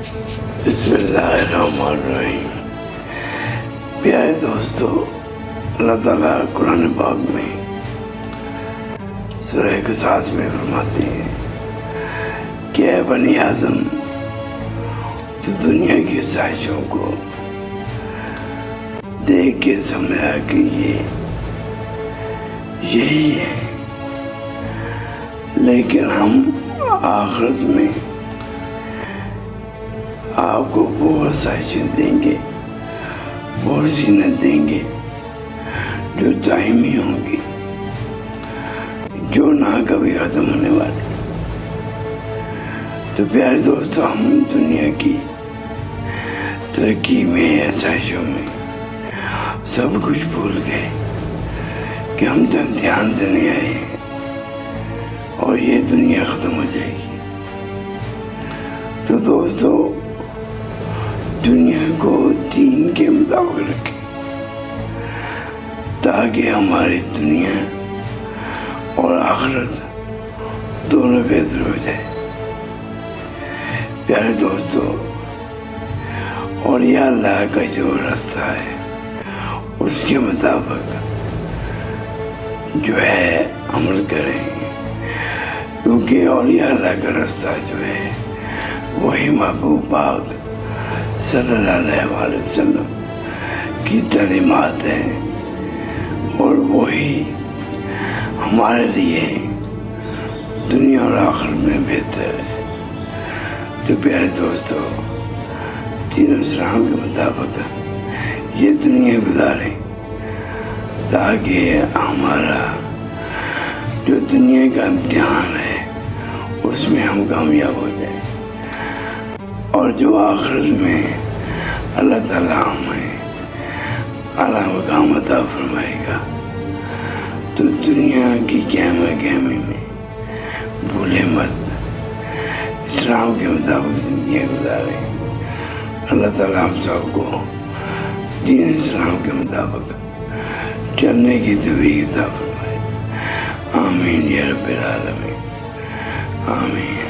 بسم اللہ الرحمن الرحیم۔ پیارے دوستو، اللہ تعالیٰ قرآن پاک میں سورہ قصاص میں فرماتے ہیں کہ اے بنی آدم، تو دنیا کی خواہشوں کو دیکھ کے سمجھا کہ یہی ہے، لیکن ہم آخرت میں آپ کو بہت خواہشیں دیں گے، بہت زینت دیں گے جو دائمی ہوں گی، جو نہ کبھی ختم ہونے والی۔ تو پیارے دوستو، ہم دنیا کی ترقی میں، خواہشوں میں سب کچھ بھول گئے کہ ہم تو امتحان دینے آئے ہیں اور یہ دنیا ختم ہو جائے گی۔ تو دوستو، دنیا کو دین کے مطابق رکھیں تاکہ ہماری دنیا اور آخرت دونوں بہتر ہو جائے۔ پیارے دوستو، اور یہ اللہ کا جو راستہ ہے اس کے مطابق جو ہے عمل کریں، کیونکہ اولیاء اللہ کا راستہ جو ہے وہی محبوب پاک صلی اللہ علیہ وسلم کی تعلیمات ہیں، اور وہی ہمارے لیے دنیا اور آخرت میں بہتر ہے۔ تو پیارے دوستو، دین اسلام کے مطابق یہ دنیا گزاریں تاکہ ہمارا جو دنیا کا امتحان ہے اس میں ہم کامیاب ہو جائیں، اور جو آخرت میں اللہ تعالیٰ ہمیں اعلیٰ مقام عطا فرمائے گا، تو دنیا کی گہمی میں بھولے مت، اسلام کے مطابق زندگیاں گزاریں۔ اللہ تعالیٰ ہم سب کو دین اسلام کے مطابق چلنے کی توفیق عطا فرمائے۔ آمین یا رب العالمین، آمین۔